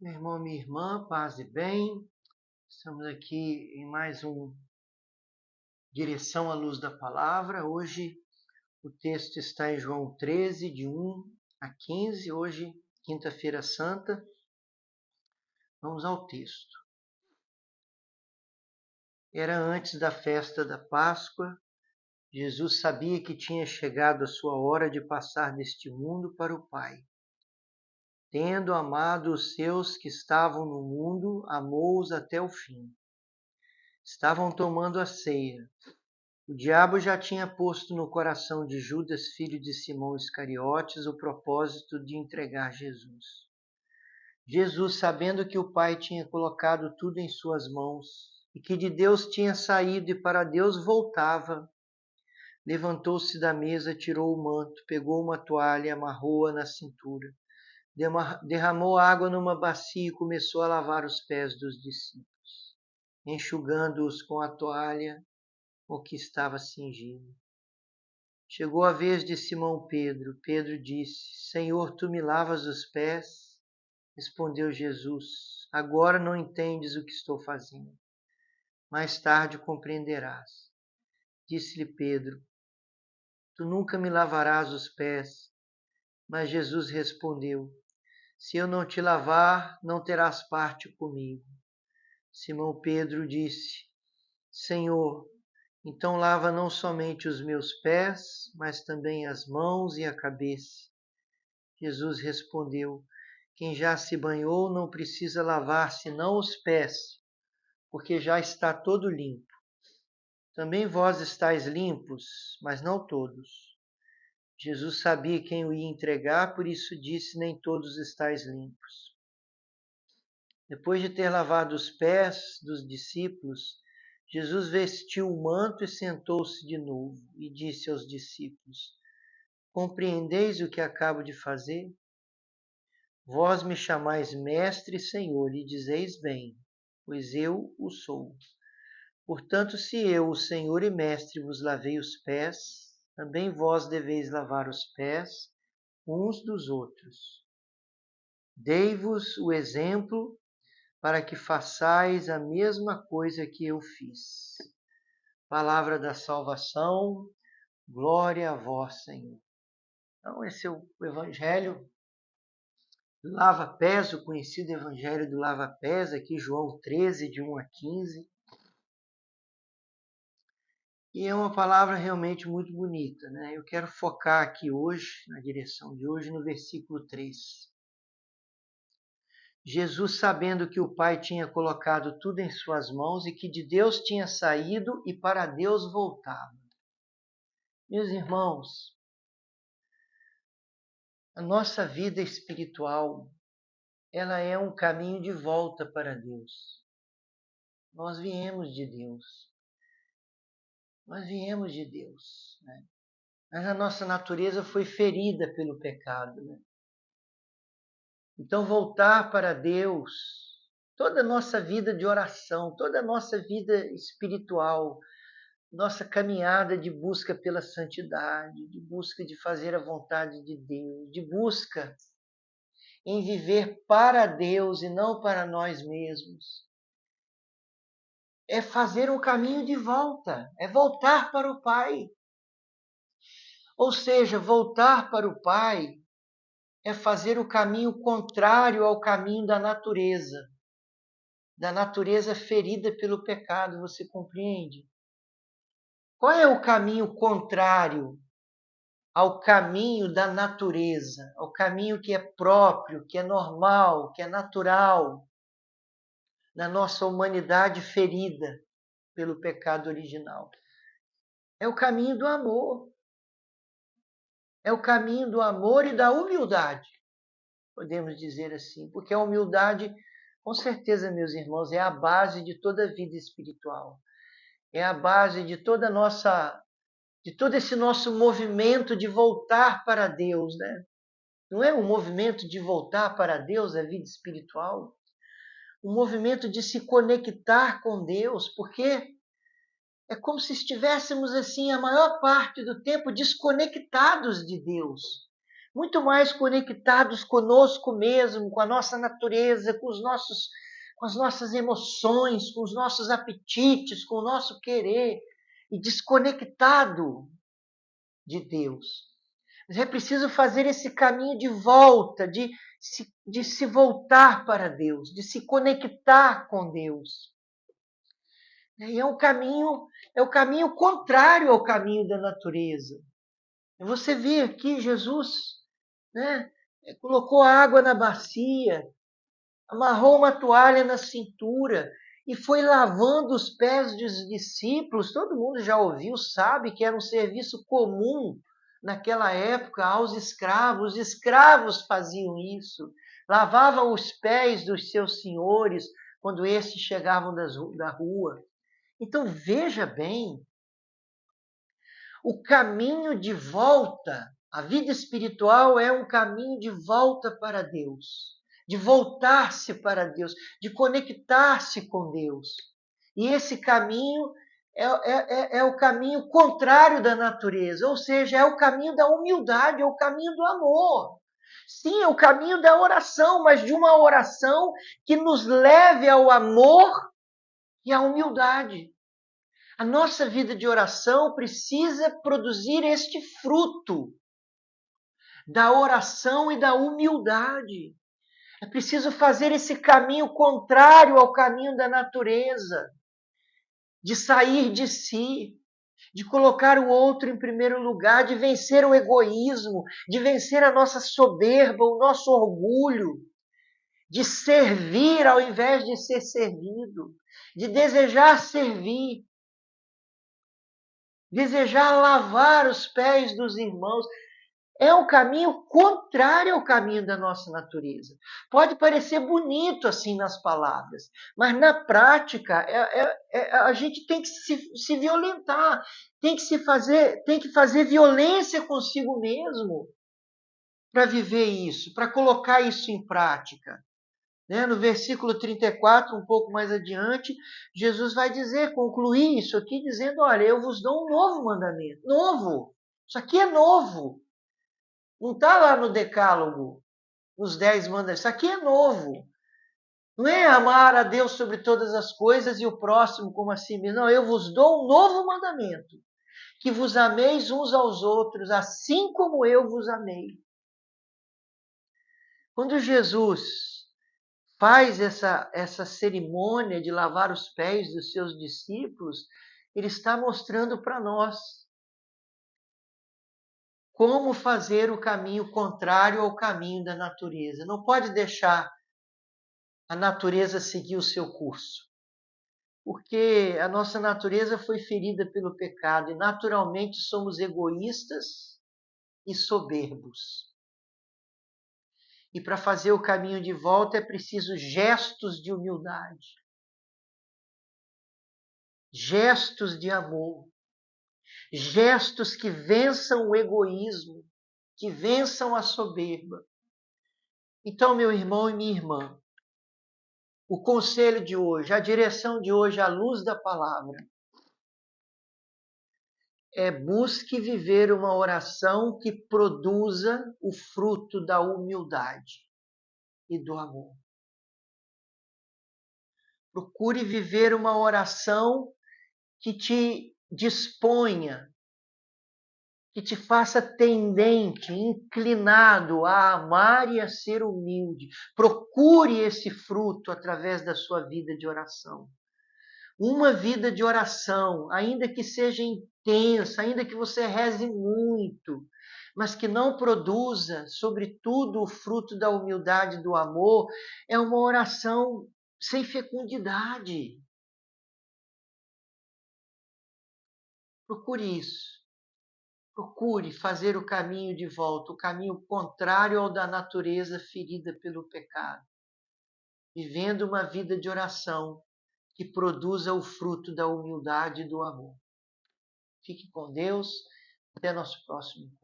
Meu irmão, minha irmã, paz e bem. Estamos aqui em mais um Direção à Luz da Palavra. Hoje o texto está em João 13, de 1 a 15. Hoje, quinta-feira santa. Vamos ao texto. Era antes da festa da Páscoa. Jesus sabia que tinha chegado a sua hora de passar deste mundo para o Pai. Tendo amado os seus que estavam no mundo, amou-os até o fim. Estavam tomando a ceia. O diabo já tinha posto no coração de Judas, filho de Simão Iscariotes, o propósito de entregar Jesus. Jesus, sabendo que o Pai tinha colocado tudo em suas mãos e que de Deus tinha saído e para Deus voltava, levantou-se da mesa, tirou o manto, pegou uma toalha e amarrou-a na cintura. Derramou água numa bacia e começou a lavar os pés dos discípulos, enxugando-os com a toalha o que estava cingido. Chegou a vez de Simão Pedro. Pedro disse: Senhor, tu me lavas os pés? Respondeu Jesus: Agora não entendes o que estou fazendo. Mais tarde compreenderás. Disse-lhe Pedro: Tu nunca me lavarás os pés. Mas Jesus respondeu: Se eu não te lavar, não terás parte comigo. Simão Pedro disse: Senhor, então lava não somente os meus pés, mas também as mãos e a cabeça. Jesus respondeu: Quem já se banhou não precisa lavar senão os pés, porque já está todo limpo. Também vós estáis limpos, mas não todos. Jesus sabia quem o ia entregar, por isso disse: Nem todos estáis limpos. Depois de ter lavado os pés dos discípulos, Jesus vestiu o manto e sentou-se de novo e disse aos discípulos: Compreendeis o que acabo de fazer? Vós me chamais mestre e senhor e dizeis bem, pois eu o sou. Portanto, se eu, o senhor e mestre, vos lavei os pés, também vós deveis lavar os pés uns dos outros. Dei-vos o exemplo para que façais a mesma coisa que eu fiz. Palavra da salvação, glória a vós, Senhor. Então, esse é o Evangelho do lava-pés, o conhecido Evangelho do lava-pés, aqui João 13, de 1 a 15. E é uma palavra realmente muito bonita, né? Eu quero focar aqui hoje, na direção de hoje, no versículo 3. Jesus, sabendo que o Pai tinha colocado tudo em suas mãos e que de Deus tinha saído e para Deus voltava. Meus irmãos, a nossa vida espiritual, ela é um caminho de volta para Deus. Nós viemos de Deus. Nós viemos de Deus, né? Mas a nossa natureza foi ferida pelo pecado, né? Então, voltar para Deus, toda a nossa vida de oração, toda a nossa vida espiritual, nossa caminhada de busca pela santidade, de busca de fazer a vontade de Deus, de busca em viver para Deus e não para nós mesmos, é fazer um caminho de volta, é voltar para o Pai. Ou seja, voltar para o Pai é fazer o caminho contrário ao caminho da natureza ferida pelo pecado, você compreende? Qual é o caminho contrário ao caminho da natureza, ao caminho que é próprio, que é normal, que é natural na nossa humanidade ferida pelo pecado original? É o caminho do amor. É o caminho do amor e da humildade, podemos dizer assim, porque a humildade, com certeza, meus irmãos, é a base de toda a vida espiritual. É a base de toda de todo esse nosso movimento de voltar para Deus, né? Não é um movimento de voltar para Deus, a vida espiritual, um movimento de se conectar com Deus, porque é como se estivéssemos assim a maior parte do tempo desconectados de Deus. muito mais conectados conosco mesmo, com a nossa natureza, com as nossas emoções, com os nossos apetites, com o nosso querer, e desconectado de Deus. Mas é preciso fazer esse caminho de volta, de se voltar para Deus, de se conectar com Deus. E é o caminho contrário ao caminho da natureza. Você vê aqui Jesus, né, colocou água na bacia, amarrou uma toalha na cintura e foi lavando os pés dos discípulos. Todo mundo já ouviu, sabe que era um serviço comum naquela época aos escravos. Os escravos faziam isso, lavavam os pés dos seus senhores quando estes chegavam da rua. Então veja bem, o caminho de volta, a vida espiritual é um caminho de volta para Deus, de voltar-se para Deus, de conectar-se com Deus. E esse caminho é o caminho contrário da natureza, ou seja, é o caminho da humildade, é o caminho do amor. Sim, é o caminho da oração, mas de uma oração que nos leve ao amor e à humildade. A nossa vida de oração precisa produzir este fruto da oração e da humildade. É preciso fazer esse caminho contrário ao caminho da natureza, de sair de si, de colocar o outro em primeiro lugar, de vencer o egoísmo, de vencer a nossa soberba, o nosso orgulho, de servir ao invés de ser servido, de desejar servir, desejar lavar os pés dos irmãos. É um caminho contrário ao caminho da nossa natureza. Pode parecer bonito assim nas palavras, mas na prática a gente tem que se violentar, tem que fazer violência consigo mesmo para viver isso, para colocar isso em prática. No versículo 34, um pouco mais adiante, Jesus vai concluir isso aqui dizendo, olha, eu vos dou um novo mandamento. Novo! Isso aqui é novo. Não está lá no decálogo, nos 10 mandamentos. Isso aqui é novo. Não é amar a Deus sobre todas as coisas e o próximo como a si mesmo. Não, eu vos dou um novo mandamento. Que vos ameis uns aos outros, assim como eu vos amei. Quando Jesus faz essa cerimônia de lavar os pés dos seus discípulos, ele está mostrando para nós como fazer o caminho contrário ao caminho da natureza. Não pode deixar a natureza seguir o seu curso, porque a nossa natureza foi ferida pelo pecado e naturalmente somos egoístas e soberbos. E para fazer o caminho de volta é preciso gestos de humildade, gestos de amor, gestos que vençam o egoísmo, que vençam a soberba. Então, meu irmão e minha irmã, o conselho de hoje, a direção de hoje, à luz da palavra, busque viver uma oração que produza o fruto da humildade e do amor. Procure viver uma oração que te disponha, que te faça tendente, inclinado a amar e a ser humilde. Procure esse fruto através da sua vida de oração. Uma vida de oração, ainda que seja intensa, ainda que você reze muito, mas que não produza, sobretudo, o fruto da humildade e do amor, é uma oração sem fecundidade. Procure isso. Procure fazer o caminho de volta, o caminho contrário ao da natureza ferida pelo pecado, vivendo uma vida de oração que produza o fruto da humildade e do amor. Fique com Deus. Até nosso próximo encontro.